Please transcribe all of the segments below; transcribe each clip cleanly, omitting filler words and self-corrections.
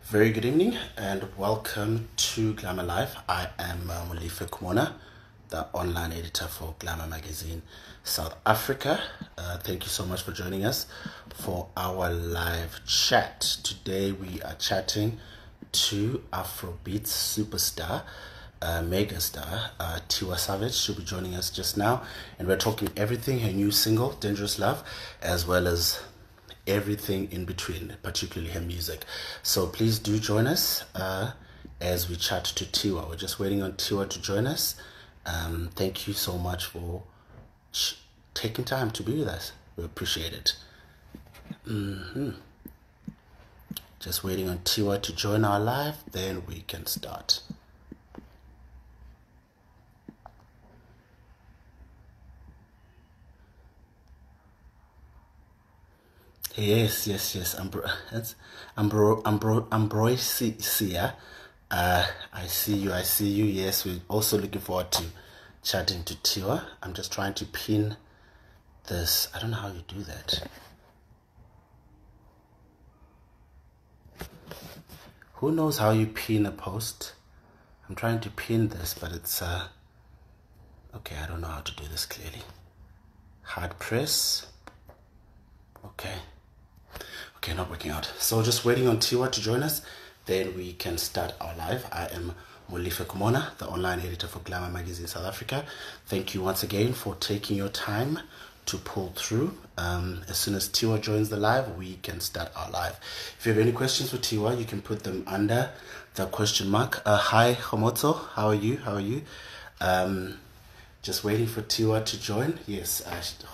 Very good evening and welcome to Glamour Live. I am Molife Kumona, the online editor for Glamour magazine South Africa. Thank you so much for joining us for our live chat. Today we are chatting to Afrobeat superstar, Megastar, Tiwa Savage. She'll be joining us just now, and we're talking everything her new single, Dangerous Love, as well as everything in between, particularly her music. So please do join us as we chat to Tiwa. We're just waiting on Tiwa to join us. Thank you so much for taking time to be with us. We appreciate it. Just waiting on Tiwa to join our live, then we can start. Yes. Ambrosia. I see you. Yes, we're also looking forward to chatting to Tiwa. I'm just trying to pin this. I don't know how you do that. Who knows how you pin a post? I'm trying to pin this, but it's okay, I don't know how to do this clearly. Hard press. Okay, not working out. So just waiting on Tiwa to join us, then we can start our live. I am Molife Kumona, the online editor for Glamour magazine South Africa. Thank you once again for taking your time to pull through. As soon as Tiwa joins the live, we can start our live. If you have any questions for Tiwa, you can put them under the question mark. Hi, Homotso. How are you? Just waiting for Tiwa to join. Yes,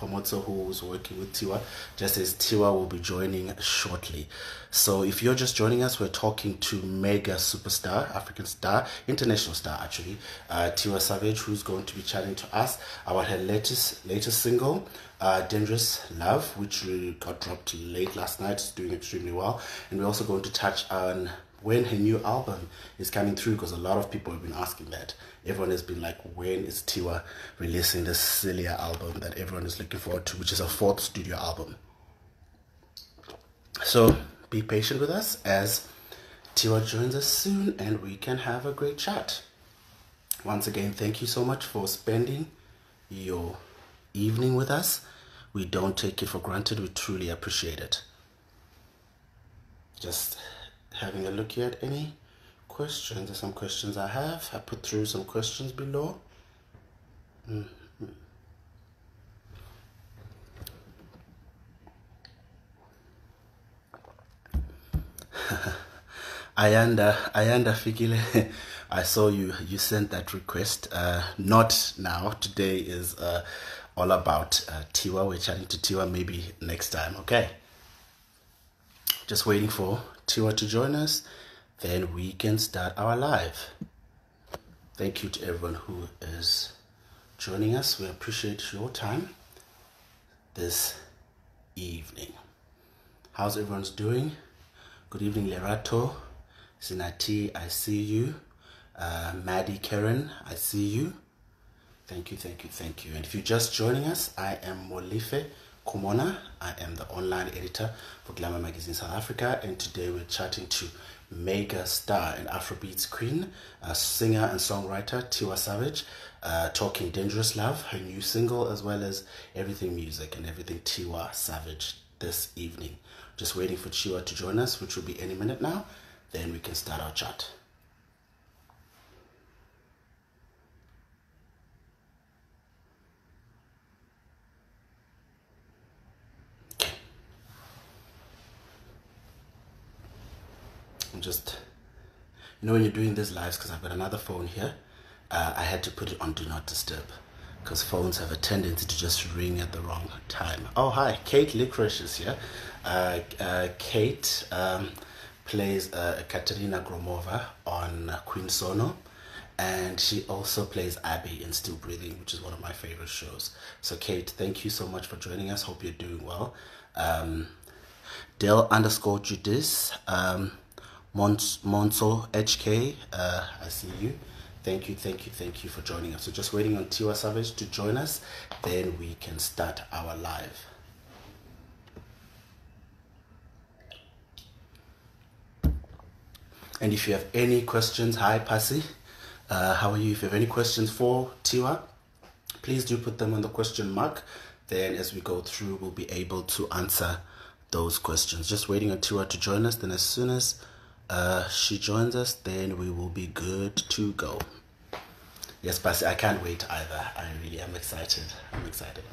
Homotso, who's working with Tiwa, just says Tiwa will be joining shortly. So if you're just joining us, we're talking to mega superstar, African star, international star actually, Tiwa Savage, who's going to be chatting to us about her latest single, Dangerous Love, which got dropped late last night. It's doing extremely well. And we're also going to touch on when her new album is coming through, because a lot of people have been asking that. Everyone has been like, when is Tiwa releasing this Celia album that everyone is looking forward to, which is her fourth studio album. So be patient with us as Tiwa joins us soon and we can have a great chat. Once again, thank you so much for spending your evening with us. We don't take it for granted. We truly appreciate it. Just having a look here at any questions. There's some questions I have. I put through some questions below. Ayanda Fikile, I saw you sent that request. Not now. Today is all about Tiwa. We're chatting to Tiwa maybe next time. Okay. Just waiting for Tiwa to join us, then we can start our live. Thank you to everyone who is joining us. We appreciate your time this evening. How's everyone's doing? Good evening, Lerato. Sinati, I see you. Maddie Karen, I see you. Thank you. And if you're just joining us, I am Molife Kumona. I am the online editor for Glamour magazine South Africa, and today we're chatting to Megastar, an Afrobeats queen, a singer and songwriter, Tiwa Savage, talking Dangerous Love, her new single, as well as everything music and everything Tiwa Savage this evening. Just waiting for Tiwa to join us, which will be any minute now, then we can start our chat. Just, when you're doing these lives, because I've got another phone here, I had to put it on do not disturb, because phones have a tendency to just ring at the wrong time. Oh, hi, Kate Licorice is here. Kate plays Katerina Gromova on Queen Sono, and she also plays Abby in Still Breathing, which is one of my favorite shows. So Kate, thank you so much for joining us. Hope you're doing well. Del_Judis, Monso HK, I see you. Thank you for joining us. So just waiting on Tiwa Savage to join us, then we can start our live. And if you have any questions, hi Pasi, how are you? If you have any questions for Tiwa, please do put them on the question mark. Then as we go through, we'll be able to answer those questions. Just waiting on Tiwa to join us. Then as soon as she joins us, then we will be good to go. Yes, Pasi, I can't wait either. I really am excited. I'm excited.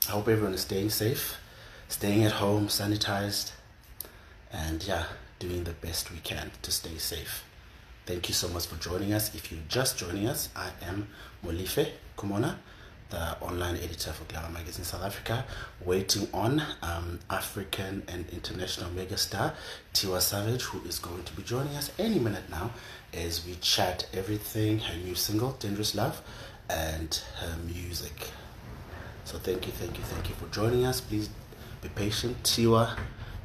I hope everyone is staying safe, staying at home, sanitized, and yeah, doing the best we can to stay safe. Thank you so much for joining us. If you're just joining us, I am Molife Kumona, the online editor for Glamour magazine South Africa, waiting on African and international megastar Tiwa Savage, who is going to be joining us any minute now as we chat everything, her new single, Dangerous Love, and her music. So thank you for joining us. Please be patient. Tiwa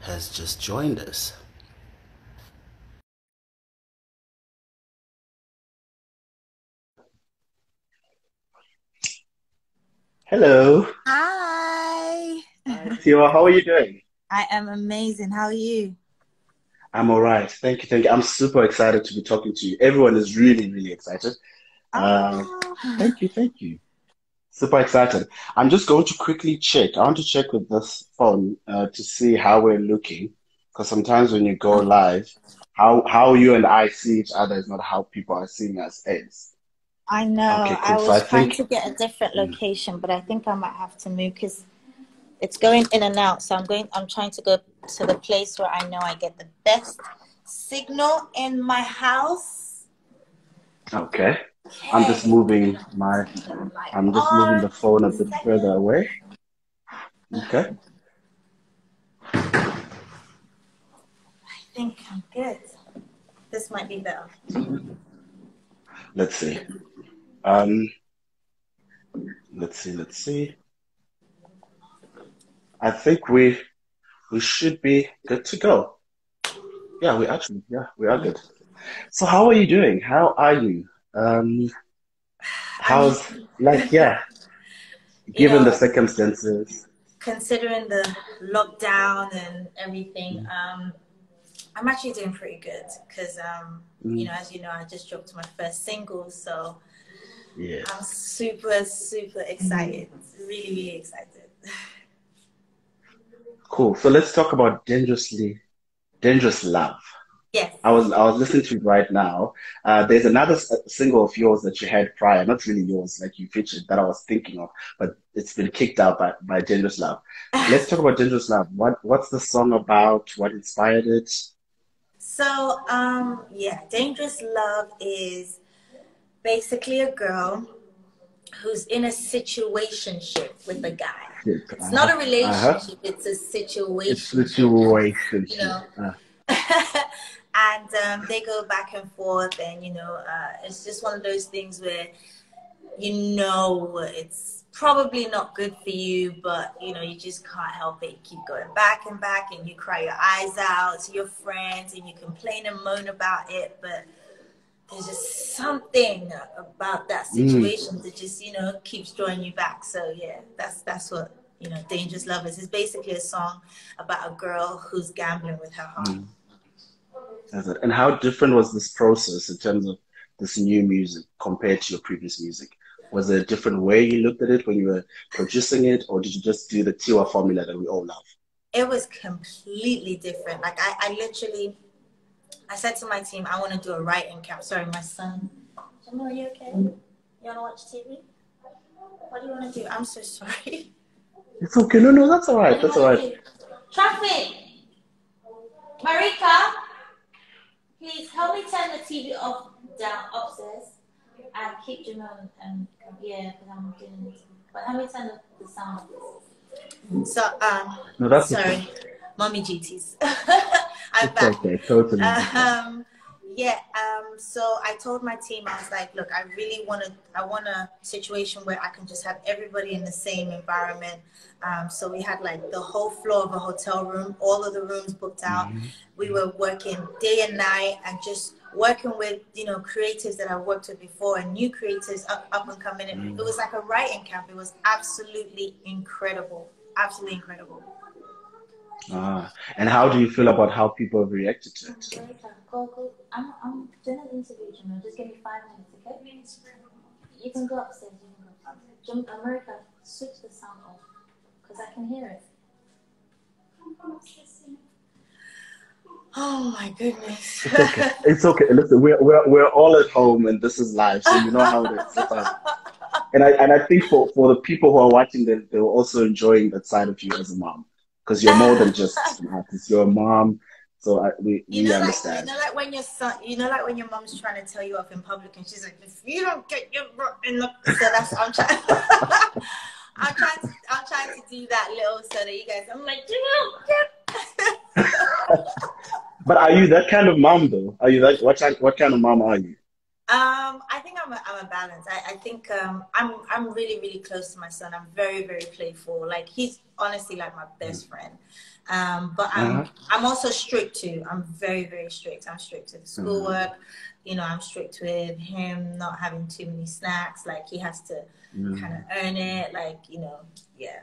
has just joined us. Hello. Hi. Tiwa, how are you doing? I am amazing. How are you? I'm all right. Thank you. I'm super excited to be talking to you. Everyone is really, really excited. Uh, Oh, thank you. Super excited. I'm just going to quickly check. I want to check with this phone to see how we're looking. Because sometimes when you go live, how you and I see each other is not how people are seeing us as. I know. Okay, I cool. So I was trying think, to get a different location, but I think I might have to move because it's going in and out. So I'm trying to go to the place where I know I get the best signal in my house. okay. I'm just Okay. moving I'm just moving On the phone a bit further second. away. Okay. I think I'm good. This might be better. Let's see. Um, let's see. I think we should be good to go. Yeah, we are good. So how are you doing? How are you? Um, I mean, how's yeah, you given the know, circumstances. considering the lockdown and everything, Mm, I'm actually doing pretty good because, mm, as you know, I just dropped my first single, so I'm yes. super excited, really, really excited. Cool. So let's talk about dangerous love. Yes. I was listening to it right now. There's another single of yours that you had prior, not really yours, like you featured that I was thinking of, but it's been kicked out by Dangerous Love. Let's talk about Dangerous Love. What's the song about? What inspired it? So, yeah, Dangerous Love is basically a girl who's in a situationship with a guy. It's not Uh-huh. a Uh-huh. relationship, it's a It's situationship. You situationship. know, and they go back and forth, and it's just one of those things where it's probably not good for you, but you just can't help it. You keep going back and back, and you cry your eyes out to your friends, and you complain and moan about it, but there's just something about that Mm, situation that just keeps drawing you back. So yeah, that's what Dangerous Love is. It's basically a song about a girl who's gambling with her heart. mm. That's it. And how different was this process in terms of this new music compared to your previous music? Was there a different way you looked at it when you were producing it, or did you just do the Tiwa formula that we all love? It was completely different. Like I said to my team, I want to do a writing camp. Sorry, my son. Jamal, are you okay? You want to watch TV? What do you want to do? I'm so sorry. It's okay. No, that's all What right. do you That's all want to right. do? Traffic! Marika, please help me turn the TV off down upstairs and keep Jamal yeah, because I'm doing it. But help me turn the sound off. So, No, that's okay. sorry, mommy duties. I'm It's back. okay. Totally understand. Um, yeah. So I told my team, I was like, look, I want a situation where I can just have everybody in the same environment. So we had like the whole floor of a hotel room, all of the rooms booked out. Mhm. We were working day and night and just working with creatives that I worked with before and new creatives up and coming. It Mm. was like a writing camp. It was absolutely incredible. Absolutely incredible. And how do you feel about how people have reacted to it? Go. I'm doing an interview, Jamil. Just give me 5 minutes, okay? You can go upstairs. You can go upstairs. America, switch the sound off because I can hear it. Oh my goodness. It's okay. It's okay. Listen, we're all at home and this is live, so you know how it is. And I think for the people who are watching, they're also enjoying that side of you as a mom, because you're more than just an artist. You're a mom, so we understand. Like when your son, like when your mom's trying to tell you off in public, and she's like, "If you don't get your butt in the," so that's I'm trying. I'm trying to do that little so that you guys. I'm like, But are you that kind of mom though? Are you that what kind of mom are you? I think I'm a balance. I think I'm really really close to my son. I'm very very playful. Like he's honestly like my best friend. But Uh-huh. I'm also strict too. I'm very very strict. I'm strict with Uh-huh. schoolwork. I'm strict with him not having too many snacks. Like he has to kind of earn it. Like yeah.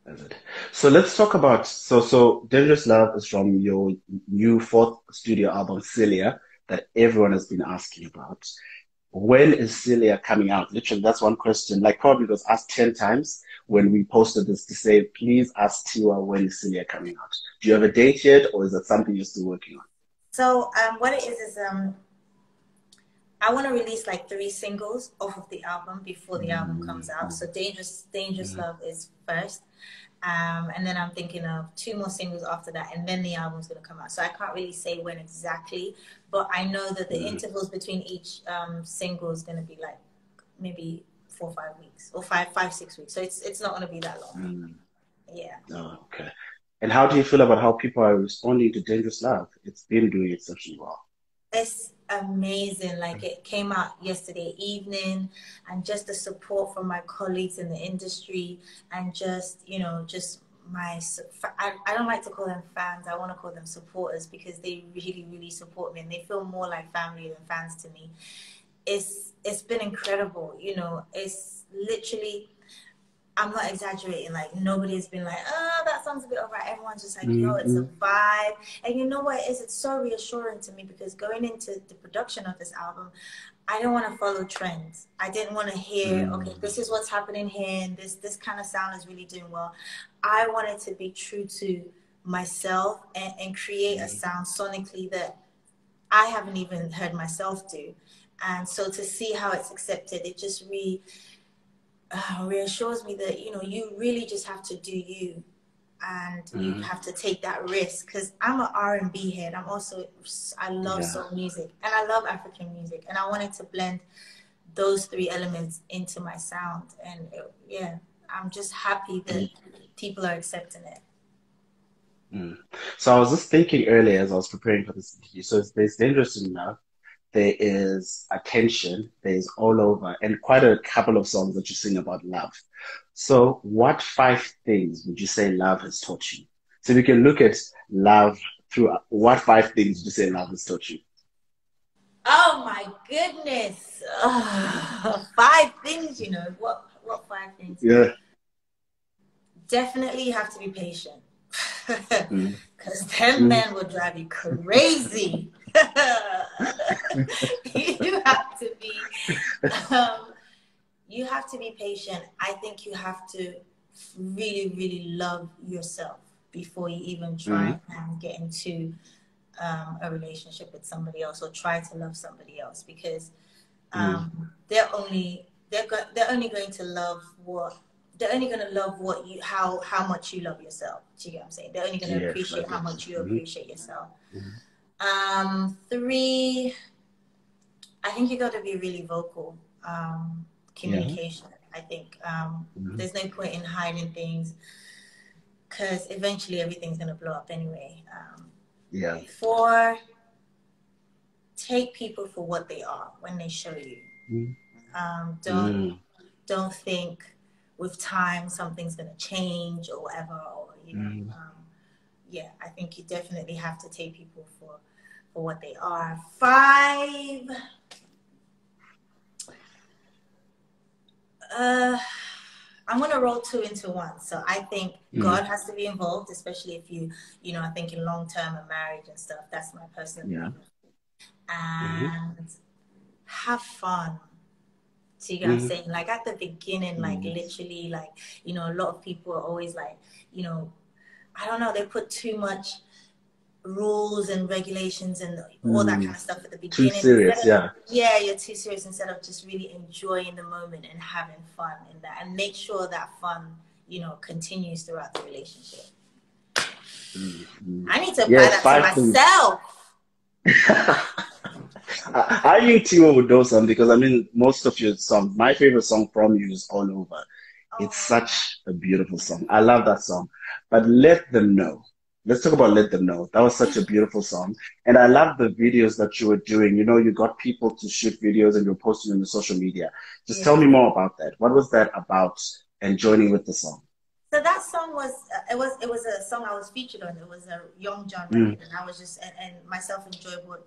That's it. So let's talk about so Dangerous Love is from your new fourth studio album, Celia, that everyone has been asking about. When is Celia coming out? Literally, that's one question. Like probably was asked 10 times when we posted this to say, please ask Tiwa when is Celia coming out? Do you have a date yet, or is that something you're still working on? So what it is I want to release like 3 singles off of the album before the album comes out. So Dangerous Love is first. And then I'm thinking of 2 more singles after that, and then the album's gonna come out. So I can't really say when exactly, but I know that the intervals between each single is gonna be like maybe 4 or 5 weeks, or 5, 6 weeks. So it's not gonna be that long. Yeah. Oh, okay. And how do you feel about how people are responding to Dangerous Love? It's been doing exceptionally well. It's amazing. Like it came out yesterday evening, and just the support from my colleagues in the industry, and just my. I don't like to call them fans. I want to call them supporters because they really, really support me, and they feel more like family than fans to me. It's been incredible. It's literally. I'm not exaggerating. Like nobody's been like, oh, that sounds a bit alright. Everyone's just like, yo, it's a Mm-hmm. vibe. And you know what it is? It's so reassuring to me because going into the production of this album, I didn't want to follow trends. I didn't want to hear, okay, this is what's happening here, and this kind of sound is really doing well. I wanted to be true to myself and create a sound sonically that I haven't even heard myself do. And so to see how it's accepted, it just reassures me that you really just have to do you, and you Mm-hmm. have to take that risk, because I'm an R&B head. I love Yeah. soul music and I love African music, and I wanted to blend those 3 elements into my sound. And yeah, I'm just happy that people are accepting it. Mm. So I was just thinking earlier as I was preparing for this interview. So there's Dangerous Enough, there is Attention, there's All Over, and quite a couple of songs that you sing about love. So what 5 things would you say love has taught you? So we can look at love through what 5 things would you say love has taught you? Oh my goodness. 5 things. What 5 things? Yeah. Definitely you have to be patient. Mm, Because them mm, men will drive you crazy. you have to be um, you have to be patient. I think you have to really, really love yourself before you even try mm, and get into a relationship with somebody else, or try to love somebody else, because mm. they're only going to love what they're only going to love what you how much you love yourself. Do you get what I'm saying? They're only going to Yes, I appreciate how get much you you. appreciate yourself. Hmm. 3, I think you got to be really vocal. Yeah. Communication. I think Hmm. there's no point in hiding things, because eventually everything's going to blow up anyway. Yeah. 4, take people for what they are when they show you. Mm, Um, don't mm, don't think with time something's going to change or whatever. Or mm. yeah, I think you definitely have to take people for what they are. 5, uh, I'm gonna roll two into one. So I think God has to be involved, especially if you know, I think in long term and marriage and stuff. That's my personal opinion. And have fun. So you get what I'm saying? Like at the beginning, like literally, like, you know, a lot of people are always like, you know, I don't know, they put too much rules and regulations and all that kind of stuff at the beginning. Too serious, yeah, you're too serious instead of just really enjoying the moment and having fun in that, and make sure that fun, you know, continues throughout the relationship. I need to apply that to myself. I knew Tiwa would know some because I mean, most of your songs, my favorite song from you is All Over. It's such a beautiful song. I love that song. But Let Them Know. Let's talk about Let Them Know. That was such a beautiful song. And I love the videos that you were doing. You know, you got people to shoot videos and you're posting on the social media. Just tell me more about that. What was that about and joining with the song? So that song was it was a song I was featured on. It was a Young John record, and I was just and myself and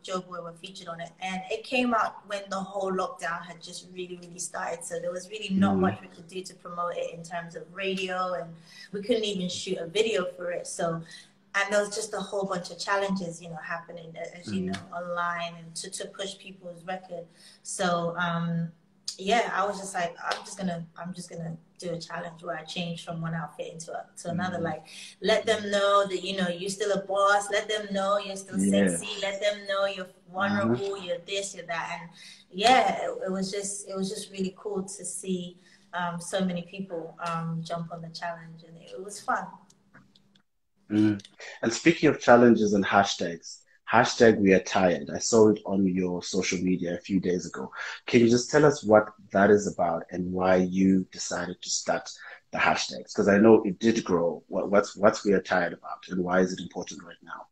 Joe Boy were featured on it, and it came out when the whole lockdown had just really started. So there was really not much we could do to promote it in terms of radio, and we couldn't even shoot a video for it. So, and there was just a whole bunch of challenges, you know, happening as you know, online and to push people's record. So yeah, I was just like, I'm just gonna do a challenge where I change from one outfit to another. Like, let them know that, you know, you're still a boss. Let them know you're still sexy. Let them know you're vulnerable. You're this, you're that. And yeah, it was just really cool to see so many people jump on the challenge, and it was fun. And speaking of challenges and hashtags, hashtag we are tired. I saw it on your social media a few days ago. Can you just tell us what that is about and why you decided to start the hashtags? Because I know it did grow. What's we are tired about and why is it important right now?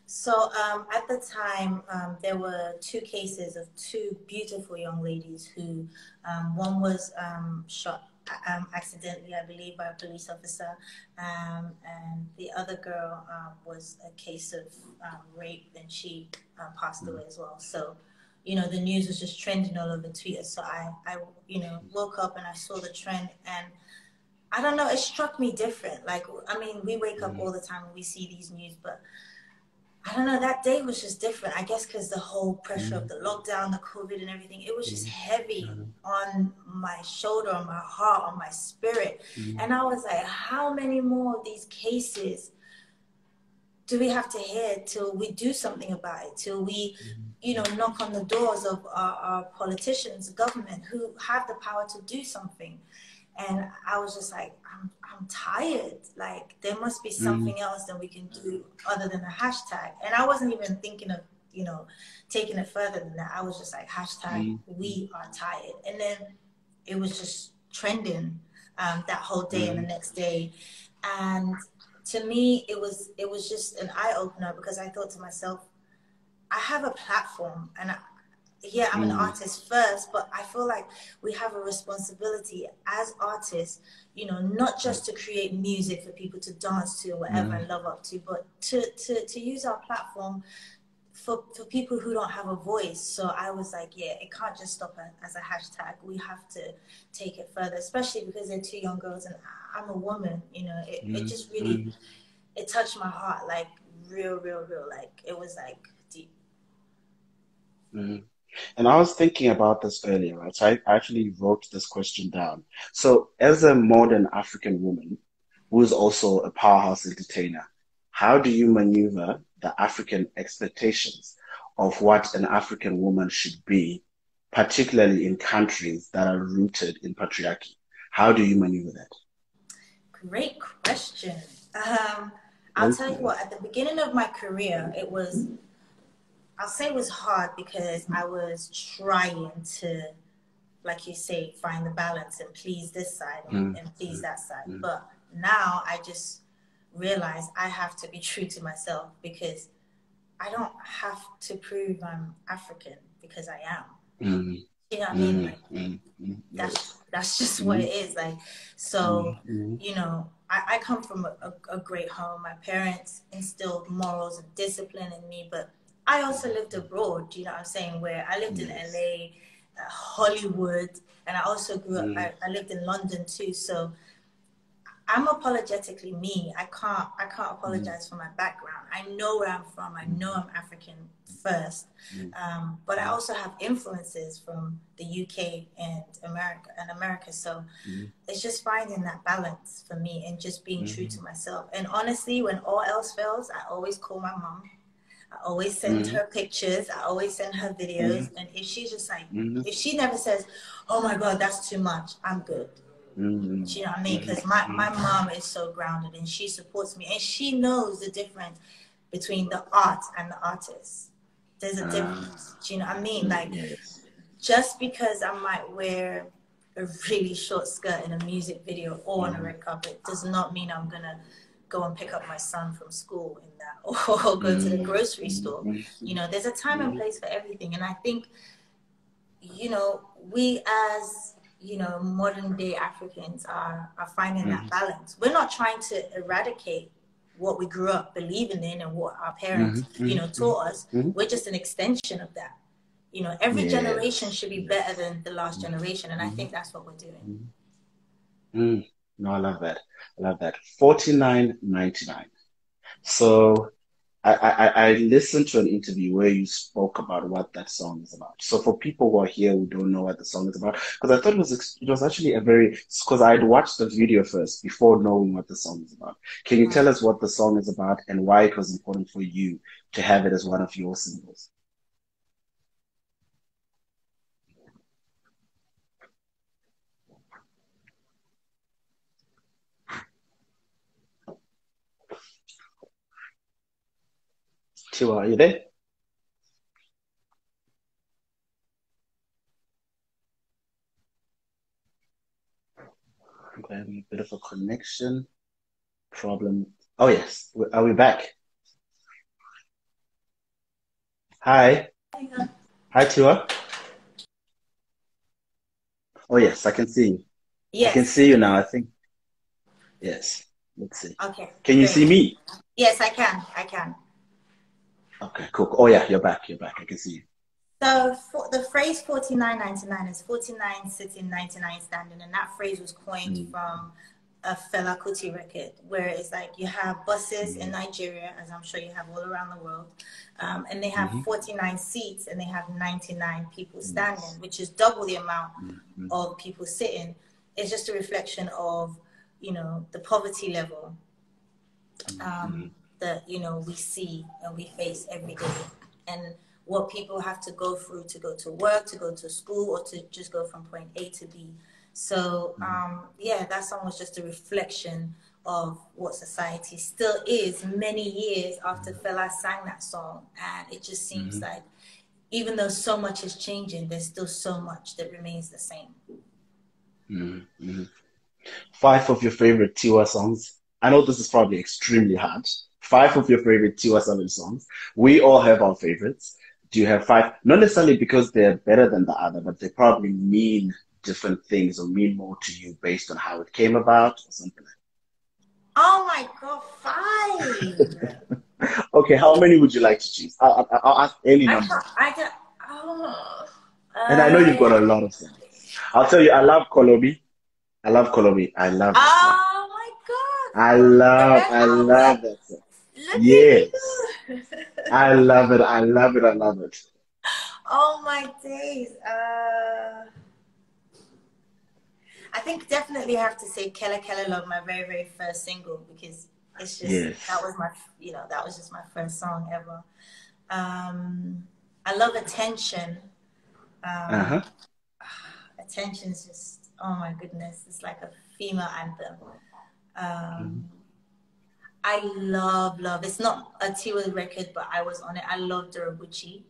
So at the time, there were two cases of two beautiful young ladies who, one was shot accidentally, I believe, by a police officer, and the other girl was a case of rape, and she passed away as well. So, you know, the news was just trending all over Twitter. So I you know, woke up and I saw the trend, and I don't know, it struck me different. Like, I mean, we wake up all the time and we see these news, but I don't know, that day was just different. I guess because the whole pressure of the lockdown, the COVID and everything, it was just heavy on my shoulder, on my heart, on my spirit. And I was like, how many more of these cases do we have to hear till we do something about it, till we, you know, knock on the doors of our politicians, government, who have the power to do something? And I was just like, I'm tired. Like, there must be something else that we can do other than a hashtag. And I wasn't even thinking of, you know, taking it further than that. I was just like, hashtag we are tired. And then it was just trending that whole day and the next day. And to me, it was just an eye opener, because I thought to myself, I have a platform, and yeah, I'm an artist first, but I feel like we have a responsibility as artists, you know, not just to create music for people to dance to or whatever and love up to, but to use our platform for people who don't have a voice. So I was like, yeah, it can't just stop as a hashtag. We have to take it further, especially because they're two young girls and I'm a woman, you know. It just really, it touched my heart, like real, like it was like deep. And I was thinking about this earlier, right? So I actually wrote this question down. So as a modern African woman who is also a powerhouse entertainer, how do you maneuver the African expectations of what an African woman should be, particularly in countries that are rooted in patriarchy? How do you maneuver that? Great question. I'll tell you what, at the beginning of my career, I'll say it was hard because I was trying to, like you say, find the balance and please this side and please that side. But now I just realize I have to be true to myself, because I don't have to prove I'm African, because I am. You know what I mean? Like, that's just what it is. Like, so, you know, I come from a great home. My parents instilled morals and discipline in me, but I also lived abroad, you know what I'm saying, where I lived in LA, Hollywood, and I also grew up. I lived in London too, so I'm apologetically me. I can't apologize for my background. I know where I'm from. I know I'm African first, but I also have influences from the UK and America. So it's just finding that balance for me and just being true to myself. And honestly, when all else fails, I always call my mom. I always send her pictures. I always send her videos. And if she's just like, if she never says, "Oh my God, that's too much," I'm good. Do you know what I mean? Because my mom is so grounded and she supports me and she knows the difference between the art and the artist. There's a difference. Do you know what I mean? Like, just because I might wear a really short skirt in a music video or on a red carpet does not mean I'm going to go and pick up my son from school in that or go to the grocery store. You know, there's a time and place for everything. And I think, you know, we as, you know, modern day Africans are finding that balance. We're not trying to eradicate what we grew up believing in and what our parents, you know, taught us. We're just an extension of that. You know, every generation should be better than the last generation. And I think that's what we're doing. No, I love that. I love that. 49.99. So I listened to an interview where you spoke about what that song is about. So for people who are here who don't know what the song is about, because I thought it was actually because I'd watched the video first before knowing what the song is about. Can you tell us what the song is about and why it was important for you to have it as one of your singles? Tiwa, are you there? I'm having a bit of a connection problem. Oh, yes. Are we back? Hi. Hi, Tiwa. Oh, yes, I can see you. I can Yes. see you now, I think. Yes. Let's see. Okay. Can you see me? Yes, I can. I can. Okay, cool. Oh, yeah, you're back. You're back. I can see you. So for the phrase 49.99 is 49 sitting, 99 standing. And that phrase was coined from a Fela Kuti record, where it's like you have buses in Nigeria, as I'm sure you have all around the world, and they have 49 seats and they have 99 people standing, which is double the amount of people sitting. It's just a reflection of, you know, the poverty level that, you know, we see and we face every day, and what people have to go through to go to work, to go to school, or to just go from point A to B. So, yeah, that song was just a reflection of what society still is many years after Fela sang that song. And it just seems like even though so much is changing, there's still so much that remains the same. 5 of your favorite Tiwa songs. I know this is probably extremely hard. 5 of your favorite Tiwa Savage songs. We all have our favorites. Do you have 5? Not necessarily because they're better than the other, but they probably mean different things or mean more to you based on how it came about or something like that. Oh my God, 5! Okay, how many would you like to choose? I'll ask any number. And I know you've got a lot of songs. I'll tell you, I love Kolobi. I love Kolobi. I love that song. Oh my God! I love that song. Yes. I love it. I love it. I love it. Oh my days. I think definitely have to say Kele Kele Love, my very, very first single, because it's just, that was my, you know, that was just my first song ever. I love Attention. Attention is just, oh my goodness, it's like a female anthem. I love, it's not a Tiwa record, but I was on it. I love Durabuchi.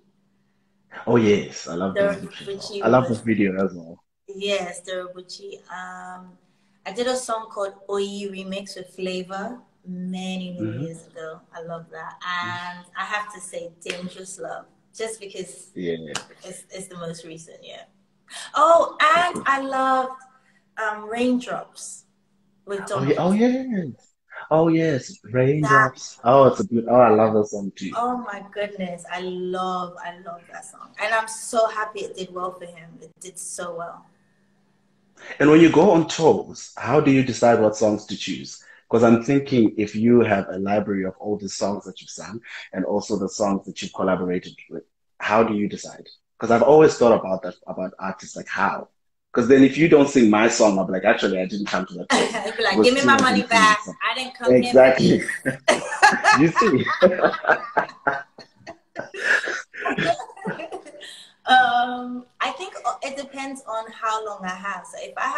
Oh yes, I love Durabuchi. I love the video as well. Yes, Durabuchi. I did a song called Oyi Remix with Flavor many years ago. I love that. And I have to say Dangerous Love, just because it's the most recent, Oh, and I loved Raindrops with Donald. Oh yes. Oh yes, That, raindrops. Oh, it's a good. Oh, I love that song too. oh my goodness, I love that song. And I'm so happy it did well for him. It did so well. And when you go on tours, how do you decide what songs to choose? Because I'm thinking if you have a library of all the songs that you've sung and also the songs that you've collaborated with, how do you decide? Because I've always thought about that, about artists, like how? Because then if you don't sing my song, I'll be like, actually, I didn't come to that tour. I'd be It like, give was me my Tiwa money didn't sing my back. song. I didn't come here for Exactly. this. You see? I think it depends on how long I have. So if I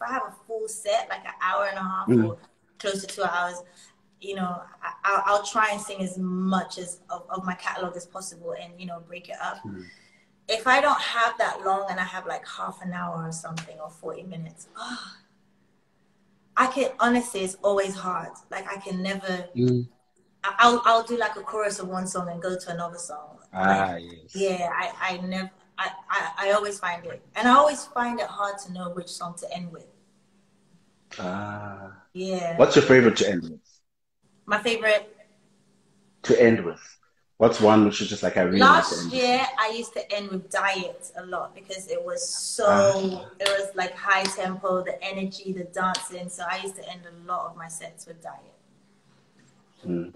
have a full set, like an hour and a half Mm, or close to 2 hours, I'll try and sing as much of my catalog as possible, and break it up. mm, If I don't have that long and I have like half an hour or something or 40 minutes, I can honestly, it's always hard. Like I can never. mm. I'll do like a chorus of one song and go to another song. Like, Ah, yes. yeah, I never, I always find it, and I always find it hard to know which song to end with. Ah. Yeah, What's your favorite to end with? my favorite. To end with? What's one which is just like I really like to Last end with? year, I used to end with Diet a lot because Ah. it was like high tempo, the energy, the dancing. So I used to end a lot of my sets with Diet. Mm.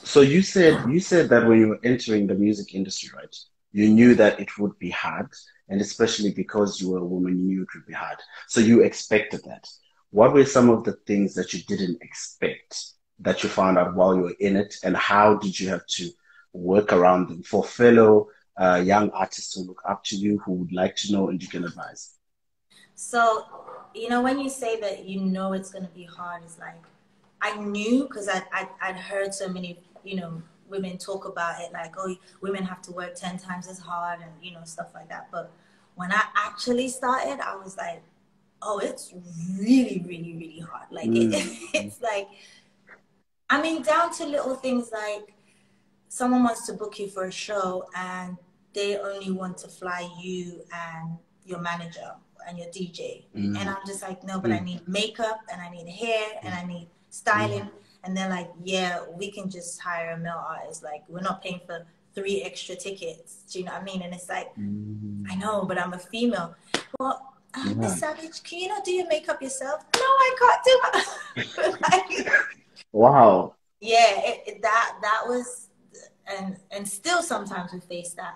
So you said that when you were entering the music industry, right? You knew that it would be hard, and especially because you were a woman, you knew it would be hard. So you expected that. What were some of the things that you didn't expect that you found out while you were in it, and how did you have to work around them for fellow young artists who look up to you, who would like to know and you can advise? So, when you say that it's going to be hard, it's like I knew because I'd heard so many, women talk about it like, oh, women have to work 10 times as hard and, stuff like that. But when I actually started, I was like, oh, it's really, really, really hard. Like, Mm, it's like, I mean, down to little things like someone wants to book you for a show and they only want to fly you and your manager and your DJ. And mm, I'm just like, no, but I mm, need makeup and I need hair and I need mm, styling. And they're like, yeah, we can just hire a male artist. Like, we're not paying for 3 extra tickets. Do you know what I mean? And it's like, I mm. know, but I'm a female. Well, Yeah. Miss Savage, can you not do your makeup yourself? No, I can't do it. Like, Wow. yeah, that was, and still sometimes we face that.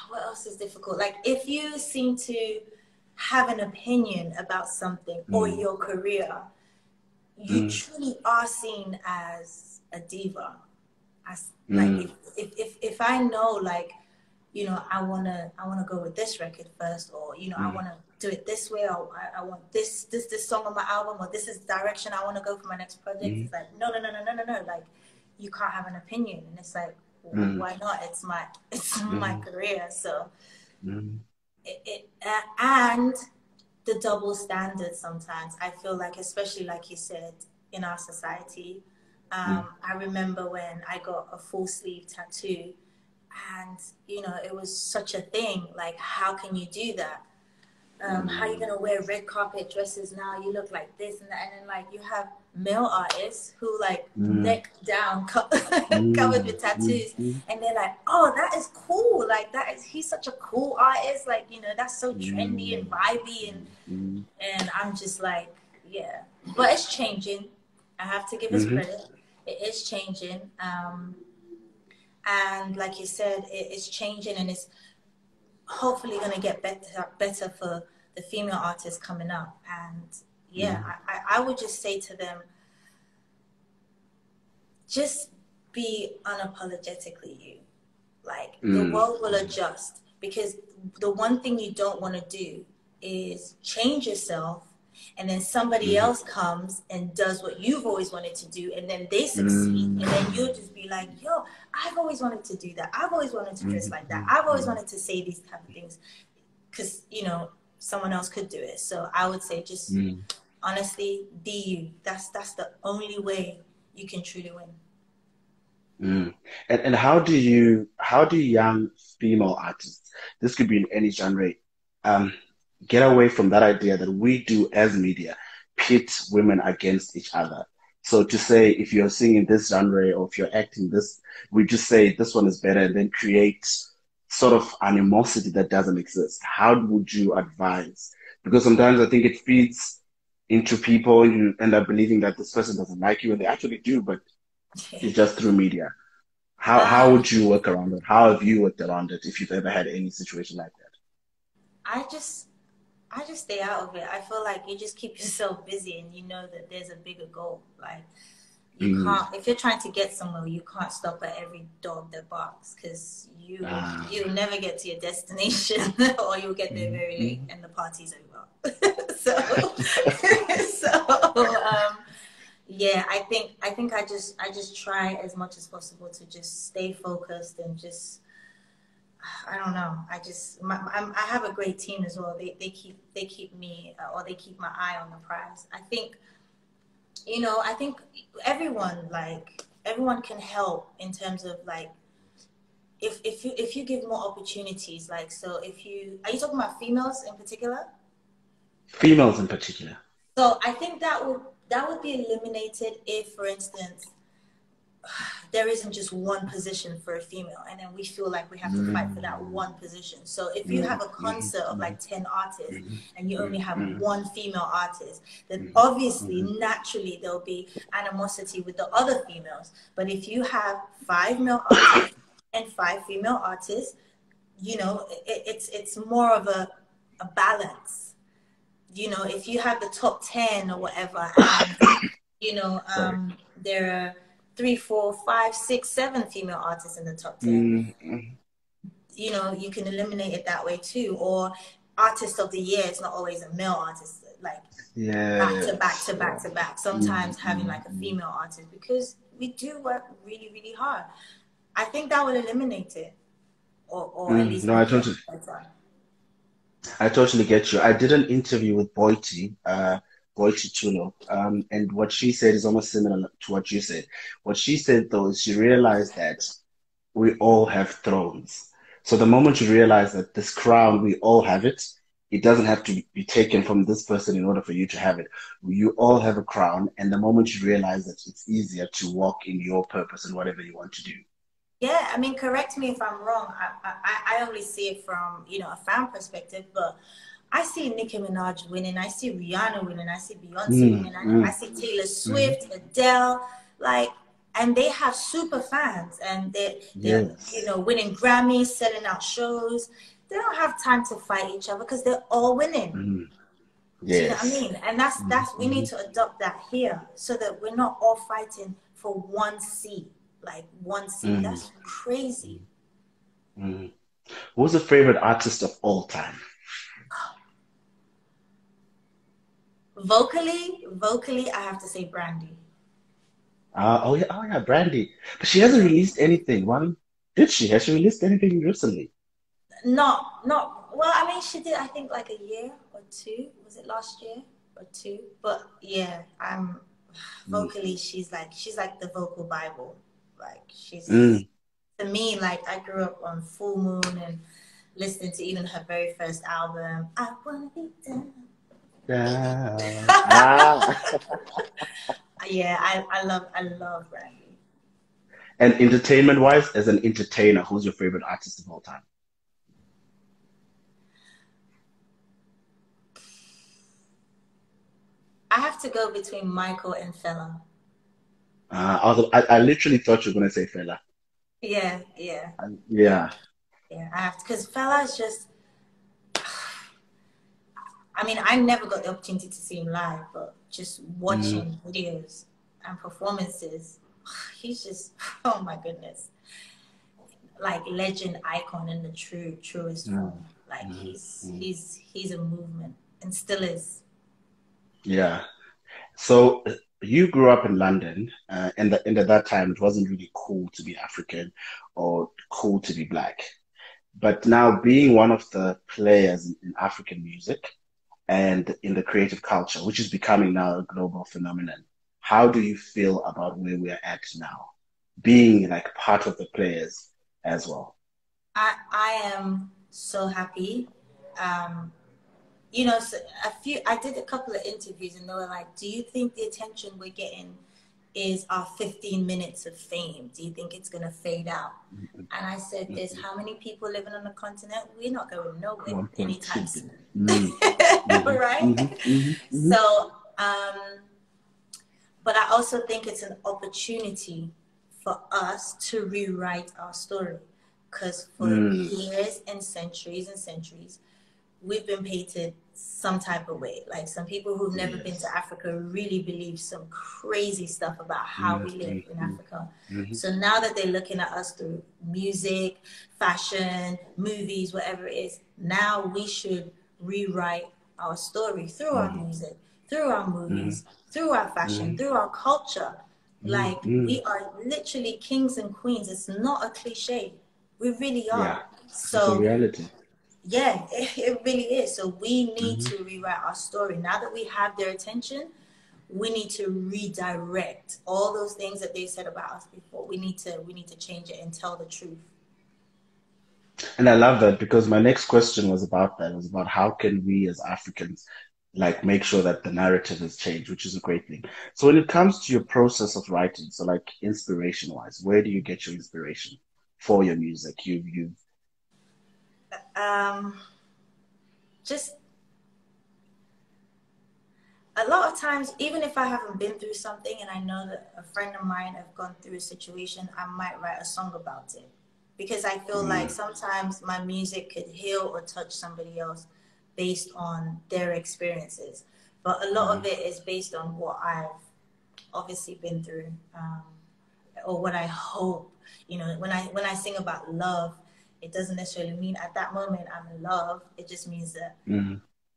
What else is difficult? Like if you seem to have an opinion about something or Mm, your career, you mm, truly are seen as a diva. As like mm, if I know, like, I wanna go with this record first, or I mm, wanna do it this way, or I want this song on my album, or this is the direction I want to go for my next project. mm, It's like no, no, no, no, no, no, no. Like you can't have an opinion, and it's like mm, why not? It's my mm, career, so mm, and the double standards sometimes. I feel like, especially like you said, in our society. mm, I remember when I got a full sleeve tattoo, and it was such a thing. Like, how can you do that? How are you mm, gonna wear red carpet dresses now? You look like this and that, and then like you have male artists who like mm, neck down, covered mm, with mm, tattoos, mm, and they're like, "Oh, that is cool! Like he's such a cool artist. Like that's so trendy and mm, vibey." mm, And I'm just like, yeah, but it's changing. I have to give us mhm, credit. It is changing, and like you said, it's changing, and it's hopefully going to get better for the female artists coming up. And yeah, mm, I would just say to them, just be unapologetically you. Like the mm, world will adjust, because the one thing you don't want to do is change yourself and then somebody mhm, else comes and does what you've always wanted to do, and then they succeed, and then mm, you'll just be like, yo, I've always wanted to do that, I've always wanted to dress mm, like that, mm, I've always mm, wanted to say these type of things, because someone else could do it. So I would say, just mm, honestly, be you. That's the only way you can truly win. mm. And how do young female artists, this could be in any genre, um, get away from that idea that we do as media? pit women against each other. So to say if you're singing this genre or if you're acting this, we just say this one is better and then create sort of animosity that doesn't exist. How would you advise? Because sometimes I think it feeds into people and you end up believing that this person doesn't like you and they actually do, but it's just through media. How Um, would you work around it? How have you worked around it if you've ever had any situation like that? I just I just stay out of it. I feel like you just keep yourself busy and you know that there's a bigger goal. Like you Mm. can't, if you're trying to get somewhere, you can't stop at every dog that barks because you'll never get to your destination or you'll get there very late Mm. and the party's over. so so yeah, I think I just try as much as possible to just stay focused and just I don't know. I have a great team as well. They keep me or they keep my eye on the prize. I think everyone can help in terms of like if you give more opportunities. Like so, if you are you talking about females in particular? Females in particular. So I think that would be eliminated if, for instance, there isn't just one position for a female and then we feel like we have to fight for that Mm. one position. So if you Mm. have a Mm. concert of Mm. like 10 artists Mm. and you only have Mm. one female artist, then Mm. obviously Mm. naturally there'll be animosity with the other females. But if you have five male artists and five female artists, it's more of a balance. If you have the top 10 or whatever and Sorry. there are three, four, five, six, seven female artists in the top 10. Mm. Mm. You can eliminate it that way too. Or artist of the year is not always a male artist, like back to back Yes. to back to back. Mm. Sometimes having Mm. like a Mm. female artist because we do work really, really hard. I think that would eliminate it, or at Mm. least No, make it better. I totally get you. I did an interview with Boiti Chulo, and what she said is almost similar to what you said. What she said though is she realized that we all have thrones. So the moment you realize that this crown, we all have it, it doesn't have to be taken from this person in order for you to have it. You all have a crown, and the moment you realize that it's easier to walk in your purpose and whatever you want to do. Yeah, I mean, correct me if I'm wrong. I only see it from, a fan perspective, but I see Nicki Minaj winning. I see Rihanna winning. I see Beyonce Mm, winning. I mm, see Taylor mm. Swift, Adele, like, and they have super fans and they're Yes. winning Grammys, selling out shows. They don't have time to fight each other because they're all winning. Mm, Do you know what I yes. mean? And that's we need Mm, to adopt that here so that we're not all fighting for one seat. Like one seat. mm, That's crazy. mm. Who's your favorite artist of all time? Vocally, I have to say Brandy. Oh yeah, Brandy. But she hasn't Yeah. released anything. One, did she? Has she released anything recently? Not well. I mean, she did. I think like a year or two. Was it last year or two? But yeah, I'm Mm, vocally. She's like the vocal Bible. Like she's mm. to me. Like I grew up on Full Moon and listening to even her very first album. I wanna be down. Down. Ah. Yeah, I love Brandy. And entertainment wise, as an entertainer, who's your favorite artist of all time? I have to go between Michael and Fela. I literally thought you were gonna say Fela. Yeah, yeah, yeah, Yeah. yeah. I have to because Fela is just. I mean, I never got the opportunity to see him live, but just Mm, watching videos and performances, he's just oh my goodness, like legend icon in the truest mm, form. Like mm, he's mm. he's he's a movement and still is. Yeah. So you grew up in London, and at that time it wasn't really cool to be African or cool to be black. But now being one of the players in African music and in the creative culture, which is becoming now a global phenomenon, how do you feel about where we're at now? Being like part of the players as well. I am so happy. Um, you know, so I did a couple of interviews and they were like, do you think the attention we're getting is our 15 minutes of fame? Do you think it's going to fade out? And I said, there's how many people living on the continent? We're not going nowhere anytime soon. Right? So, but I also think it's an opportunity for us to rewrite our story. Because for years and centuries, we've been painted some type of way. Like some people who've never been to Africa really believe some crazy stuff about how we live in Africa. So now that they're looking at us through music, fashion, movies, whatever it is, now we should rewrite our story through our music, through our movies, through our fashion, through our culture. Like we are literally kings and queens. It's not a cliche. We really are. Yeah, So it's a reality. Yeah, it really is. So we need to rewrite our story. Now that we have their attention, we need to redirect all those things that they said about us before. We need to change it and tell the truth. And I love that, because my next question was about that. It was about how can we as Africans like make sure that the narrative has changed, which is a great thing. So when it comes to your process of writing, so like inspiration wise, where do you get your inspiration for your music? Just a lot of times, even if I haven't been through something and I know that a friend of mine have gone through a situation, I might write a song about it. Because I feel like sometimes my music could heal or touch somebody else based on their experiences. But a lot of it is based on what I've obviously been through, or what I hope. You know, when I sing about love, it doesn't necessarily mean at that moment I'm in love. It just means that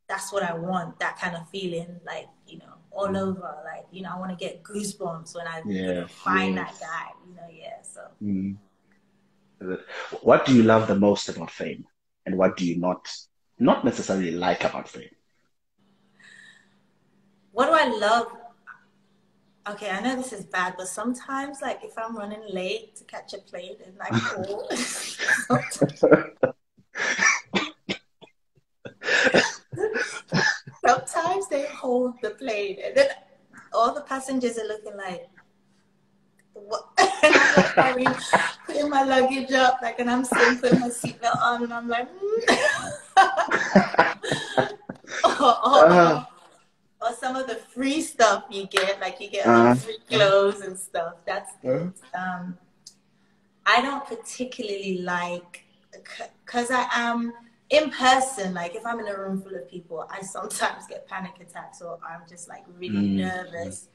that's what I want, that kind of feeling, like, you know, all over. Like, you know, I want to get goosebumps when I find that guy, you know, so. What do you love the most about fame? And what do you not necessarily like about fame? What do I love? Okay, I know this is bad, but sometimes, like, if I'm running late to catch a plane and I call, sometimes they hold the plane, and then all the passengers are looking like, what? And I'm like, putting my luggage up, like, and I'm still putting my seatbelt on, and I'm like, or some of the free stuff you get, like you get free clothes and stuff. That's it. I don't particularly like, because I am in person, like if I'm in a room full of people, I sometimes get panic attacks, or I'm just like really nervous.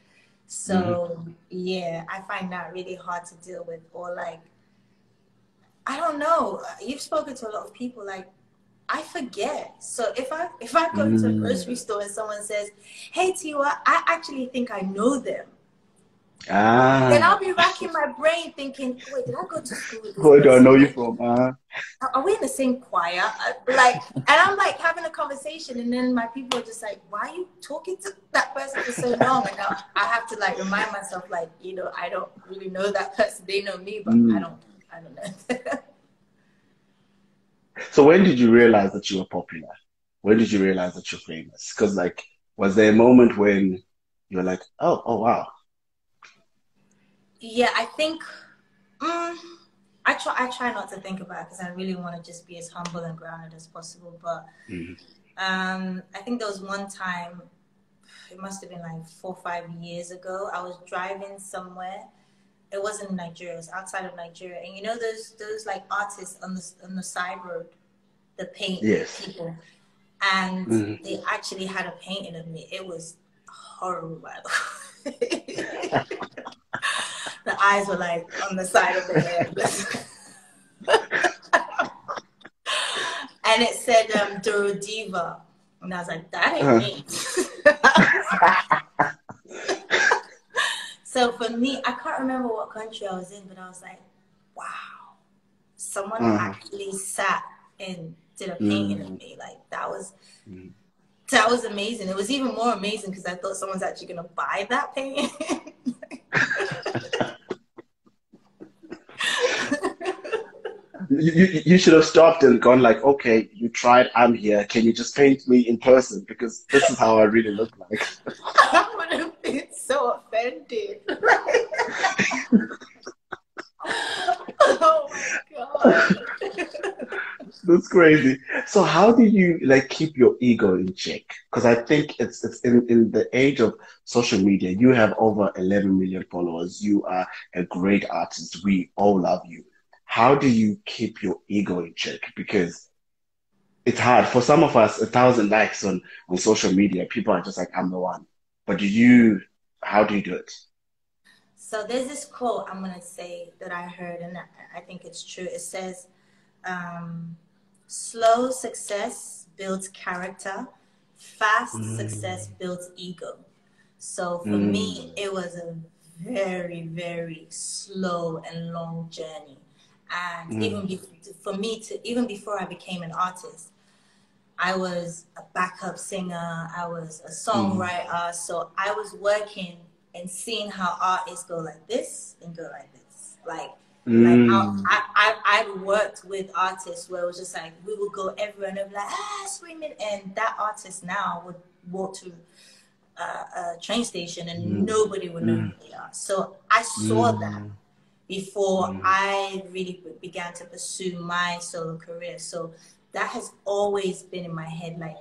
So yeah, I find that really hard to deal with. Or like, I don't know, you've spoken to a lot of people, like, I forget. So if I go to a grocery store and someone says, hey Tiwa, I actually think I know them. Then I'll be racking my brain thinking, wait, did I go to school with this Where do I know you person? from? Are we in the same choir? Like, and I'm like having a conversation, and then my people are just like, why are you talking to that person for so long? And now I have to like remind myself, like, you know, I don't really know that person. They know me, but I don't know. So when did you realize that you were popular? When did you realize that you're famous? Because like, was there a moment when you were like, oh wow? Yeah, I think I try not to think about it, because I really want to just be as humble and grounded as possible. But I think there was one time, it must have been like 4 or 5 years ago. I was driving somewhere. It wasn't in Nigeria. It was outside of Nigeria. And you know those like artists on the side road, the paint people, and they actually had a painting of me. It was horrible, by the way. The eyes were like on the side of the head. And it said Duro Diva. And I was like, that ain't me. So for me, I can't remember what country I was in, but I was like, wow, someone actually sat and did a painting of me. Like that was amazing. It was even more amazing because I thought someone's actually gonna buy that painting. You should have stopped and gone like, okay, you tried, I'm here. Can you just paint me in person? Because this is how I really look like. I would have been so offended. Oh my God. That's crazy. So how do you like keep your ego in check? Because I think it's in the age of social media, you have over 11 million followers. You are a great artist. We all love you. How do you keep your ego in check? Because it's hard. For some of us, 1,000 likes on social media, people are just like, I'm the one. But how do you do it? So there's this quote I'm gonna say that I heard, and I think it's true. It says, "Slow success builds character. Fast success builds ego." So for me, it was a very, very slow and long journey. And for me even before I became an artist, I was a backup singer, I was a songwriter. So I was working and seeing how artists go like this and go like this. Like I've worked with artists where it was just like, we would go everywhere and they'd be like, screaming. And that artist now would walk to a train station and nobody would know who they are. So I saw that before I really began to pursue my solo career. So that has always been in my head. Like,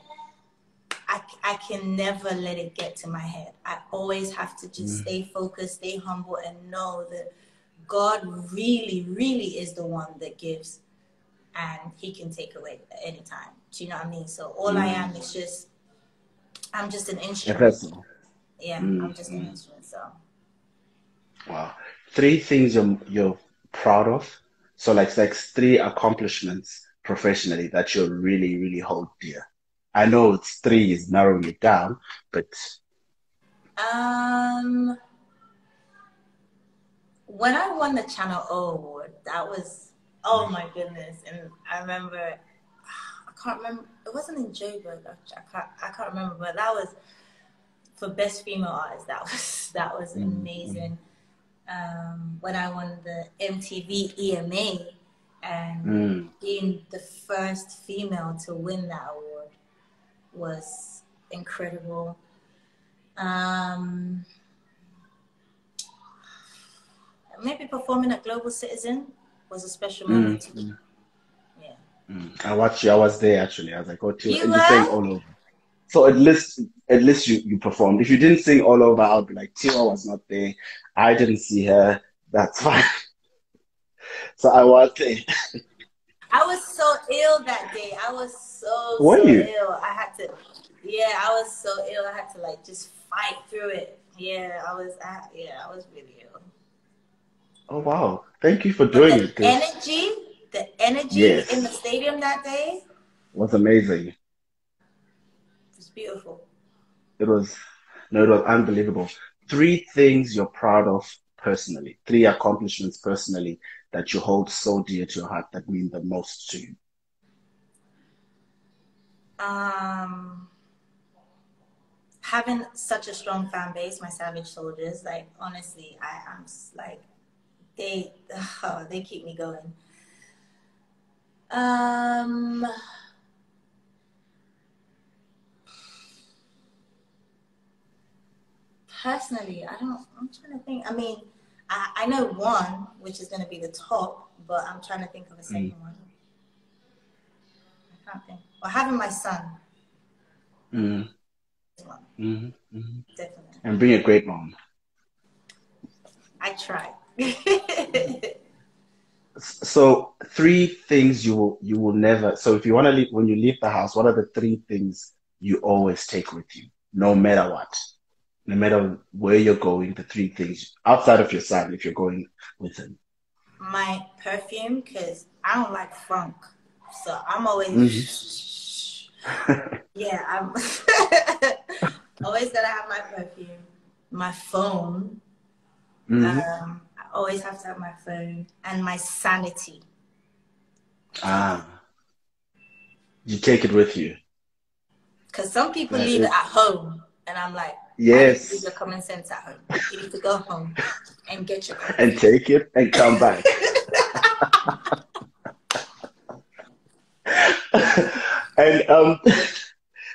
I can never let it get to my head. I always have to just stay focused, stay humble, and know that God really, really is the one that gives, and he can take away at any time. Do you know what I mean? So all I am is just, I'm just an instrument. Yeah, I'm just an instrument. So wow. 3 things you're proud of. So like 3 accomplishments professionally that you really, really hold dear. I know it's 3 is narrowing it down, but when I won the Channel O award, that was, oh my goodness. And I remember, I can't remember, it wasn't in Joburg. I can't remember, but that was for Best Female Artist. That was amazing. When I won the MTV EMA and being the first female to win that award was incredible. Maybe performing at Global Citizen was a special moment to me. Yeah. I watched you. I was there actually. I was like, oh, Tiwa, You and you sang were? all over. So at least you performed. If you didn't sing all over, I'll be like, Tiwa was not there. I didn't see her. That's fine. So I was there. I was so ill that day. I was Were so you? ill. I was so ill. I had to like just fight through it. Yeah, I was really ill. Oh wow! Thank you for But doing it, because the energy in the yes, stadium that day was amazing. was beautiful. It was no, it was unbelievable. 3 things you're proud of personally. 3 accomplishments personally that you hold so dear to your heart that mean the most to you. Um, Having such a strong fan base, my Savage Soldiers, like honestly, I'm like they keep me going. Um, Personally, I'm trying to think. I mean, I know one, which is going to be the top, but I'm trying to think of a second one. I can't think. Well, having my son. Mm, One, definitely. And being a great mom. I try. So 3 things you will never. So if you want to leave, when you leave the house, what are the 3 things you always take with you, no matter what, no matter where you're going? The 3 things outside of your son, if you're going with him. My perfume, because I don't like funk, so I'm Hmm always yeah. I'm always gotta have my perfume, my phone. I always have to have my phone and my sanity. Ah, you take it with you. Because some people That leave it is, at home, and I'm like, why did you leave yes, your common sense at home? You need to go home and get your common and sense. take it and come back. And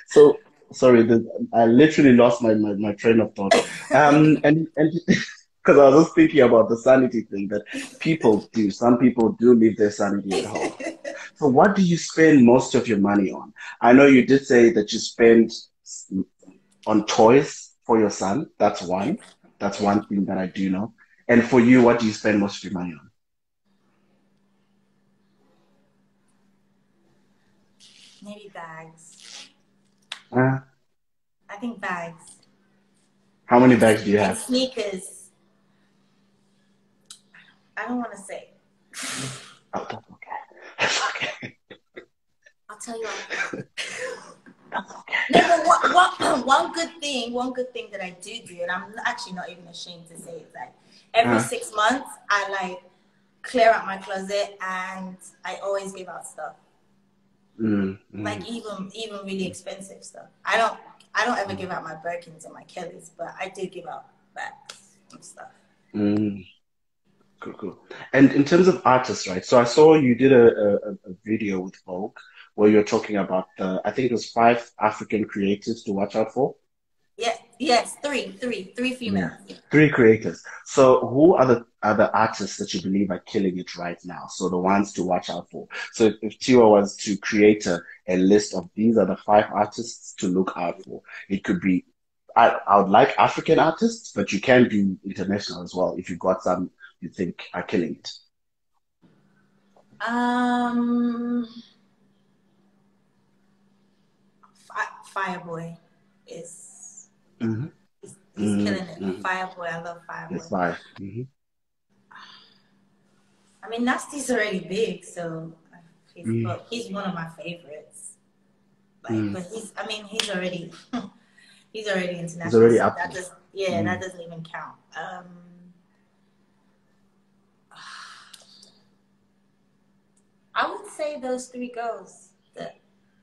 so sorry, I literally lost my train of thought. And because I was just thinking about the sanity thing that people do. Some people do leave their sanity at home. So what do you spend most of your money on? I know you did say that you spend on toys for your son. That's Yeah, one. That's yeah. one thing that I do know. And for you, what do you spend most of your money Maybe bags. on? I think bags How many and bags do you and have? sneakers. I don't want to say. Oh, that's okay. That's okay. I'll tell you after. That's okay. No, but one good thing that I do, and I'm actually not even ashamed to say it, that every Uh, 6 months I like clear out my closet and I always give out stuff. mm, Like mm, even really expensive stuff. I don't ever mm, give out my Birkins and my Kellys, but I do give out bags and stuff. mm. Cool, cool. And in terms of artists, right? So I saw you did a video with Vogue where you're talking about I think it was 5 African creatives to watch out for. Yeah, yes, three Yeah. females. Yeah. 3 creators. So who are the other artists that you believe are killing it right now? So the ones to watch out for. So if Tiwa was to create a list of these are the 5 artists to look out for, it could be, I would like African artists, but you can do international as well if you got some you think are killing it. Um, Fireboy is Mm-hmm. he's killing it. Mm-hmm. Fireboy, I love It's Fireboy. 5. Mm-hmm. I mean, Nasty's already big, so Mm-hmm. but he's one of my favorites. Like, Mm-hmm. but he's already he's already It's international, already so up that there. does yeah Mm-hmm. that doesn't even count. I would say those three girls. The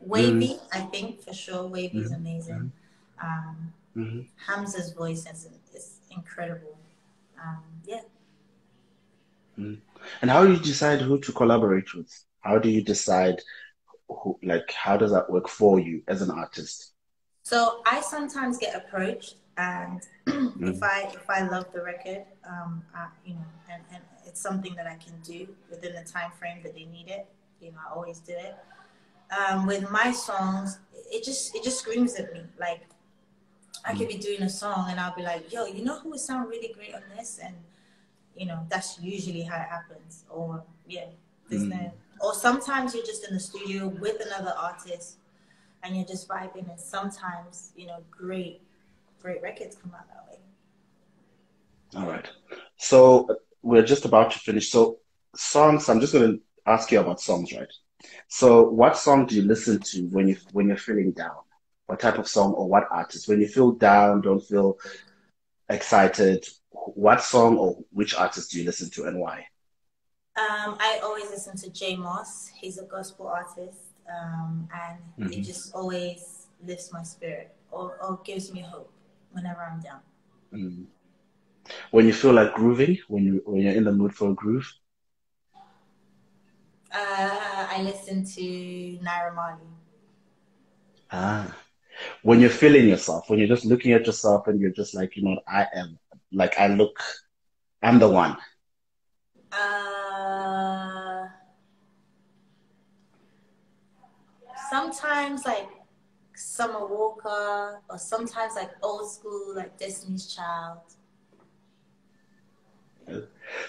Mm-hmm. Wavy, I think for sure. Wavy is Mm-hmm. amazing. Um, Mm-hmm. Hamza's voice is incredible. Yeah. Mm. And how do you decide who to collaborate with? How do you decide who, like, how does that work for you as an artist? So I sometimes get approached, and Mm, if I love the record, and it's something that I can do within the time frame that they need it, I always do it. With my songs, it just screams at me. Like I could mm, be doing a song, and I'll be like, "Yo, you know who would sound really great on this?" And that's usually how it happens. Or yeah, there's no. mm. Or sometimes you're just in the studio with another artist and you're just vibing. And sometimes, great records come out that way. All right. So we're just about to finish. So songs, I'm just going to ask you about songs, right? So what song do you listen to when you're feeling down? What type of song or what artist? When you feel down, don't feel excited, what song or which artist do you listen to and why? I always listen to Jay Moss. He's a gospel artist, and it Hmm. just always lifts my spirit or gives me hope whenever I'm down. Mm. When you feel like grooving, when you're in the mood for a groove. I listen to Naira Marley. Ah. When you're feeling yourself, when you're just looking at yourself and you're just like, I am like I'm the one. Uh, Sometimes like Summer Walker, or sometimes like old school, like Destiny's Child.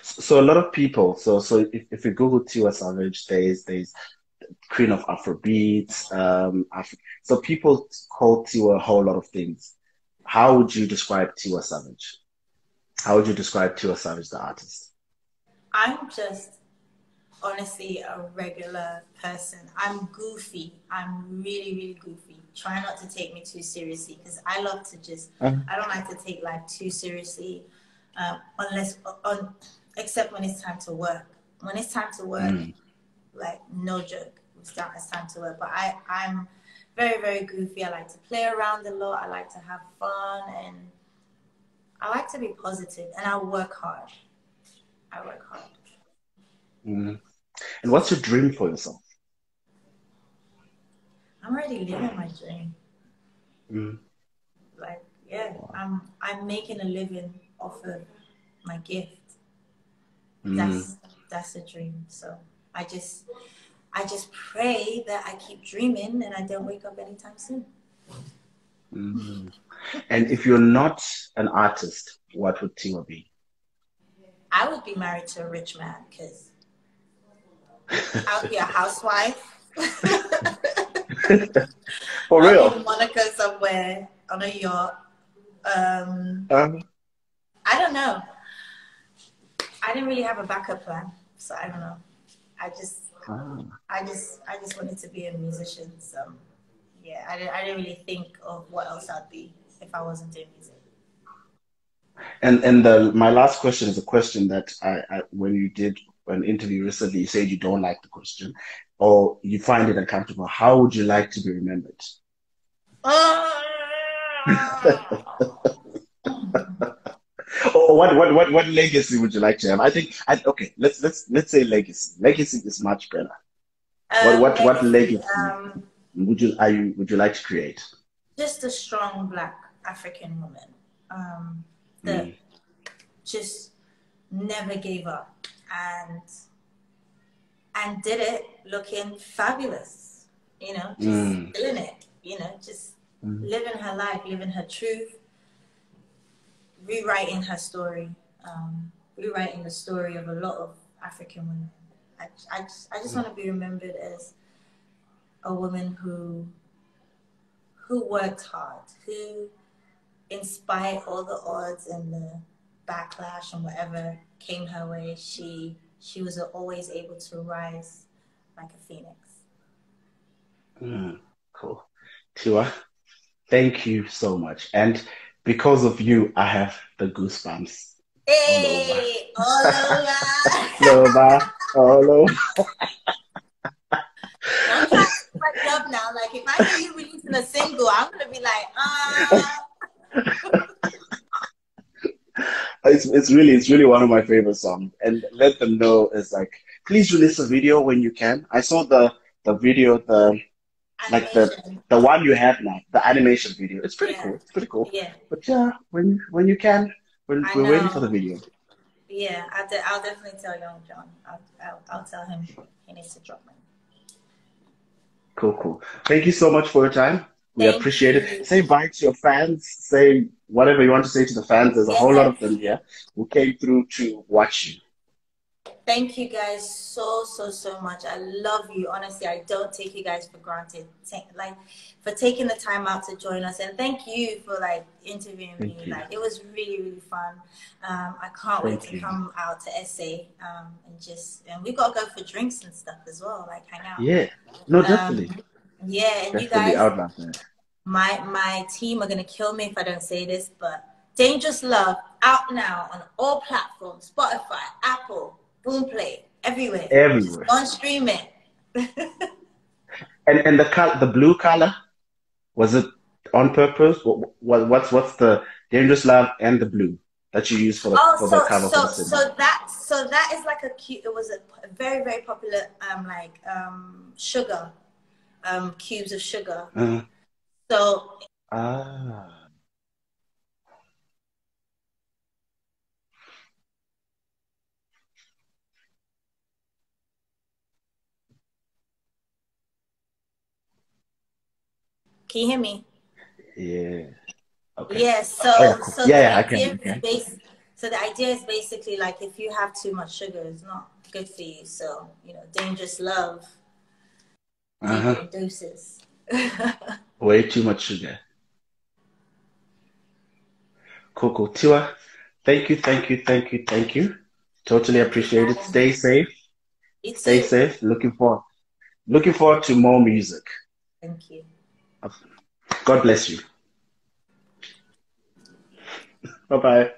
So a lot of people, so if you Google Tiwa Savage, there's Queen of Afrobeats, so people call Tiwa a whole lot of things. How would you describe Tiwa Savage? How would you describe Tiwa Savage, the artist? I'm just honestly a regular person. I'm goofy. I'm really, really goofy. Try not to take me too seriously because I love to just, Uh-huh. I don't like to take life too seriously unless, except when it's time to work. When it's time to work, Mm, like no joke, it's time to work. But I'm very, very goofy. I like to play around a lot. I like to have fun and I like to be positive and I work hard. I work hard. mm. And what's your dream for yourself? I'm already living my dream. Mm. Like, yeah, Wow. I'm making a living off of my gift. Mm. That's a dream. So I just pray that I keep dreaming and I don't wake up anytime soon. Mm. And if you're not an artist, what would Tiwa be? I would be married to a rich man because I would be a housewife. For I'll be in real? Monaco somewhere on a yacht. Um, I don't know. I didn't really have a backup plan, so I don't know. I just, ah. I just wanted to be a musician. So yeah, I didn't really think of what else I'd be if I wasn't doing music. And my last question is a question that I when you did an interview recently, you said you don't like the question or you find it uncomfortable. How would you like to be remembered? Or what legacy would you like to have? I think okay, let's say legacy. Legacy is much better. What Legacy. legacy would you like to create? Just a strong Black African woman that Mm. just never gave up and did it looking fabulous. You know, just Mm. feeling it. You know, just Mm. living her life, living her truth, rewriting her story, rewriting the story of a lot of African women. I just want to be remembered as a woman who worked hard, who, in spite all the odds and the backlash and whatever came her way, she was always able to rise like a phoenix. Mm. Cool. Tiwa, thank you so much. And because of you, I have the goosebumps all over. Hey, all over. Over, all over. Don't try to do my job now. Like if I hear you releasing a single, I'm gonna be like, It's really one of my favorite songs. And let them know is like, please release a video when you can. I saw the video, like animation. the one you have now, the animation video. It's pretty Yeah, cool. It's pretty cool. yeah. But yeah, when you can, I we're waiting for the know. video. Yeah, I'll definitely tell Young John. I'll tell him he needs to drop me. Cool, cool. Thank you so much for your time. We Thank appreciate it. you. Say bye to your fans. Say whatever you want to say to the fans. There's a whole lot Yeah. of them here who came through to watch you. Thank you guys so much. I love you. Honestly, I don't take you guys for granted. Like for taking the time out to join us, and thank you for like interviewing me. Thank you. Like it was really fun. I can't wait Thank to you. come out to SA and we gotta go for drinks and stuff as well. Like hang out. Yeah. No, definitely. Yeah, and you Definitely. guys, I would love that. my team are gonna kill me if I don't say this, but Dangerous Love out now on all platforms: Spotify, Apple, Boomplay, everywhere. Just Everywhere. go and stream it. And the blue color, was it on purpose? What's the dangerous love and the blue that you use for Oh, the cover for the single? so that is like a cute. It was a very popular sugar cubes of sugar. Uh, So ah. can you hear me? Yeah. Okay. Yeah. Oh yeah, cool. So Yeah, the yeah, I can. idea is Okay. so the idea is basically like if you have too much sugar, it's not good for you. So you know, Dangerous Love, take it Uh-huh. in doses. Way too much sugar. Cool, cool. Tiwa, thank you, thank you, thank you, thank you. Totally Thank you for appreciate it. having Stay me. safe. You Stay too. safe. Looking forward to more music. Thank you. God bless you. Bye bye.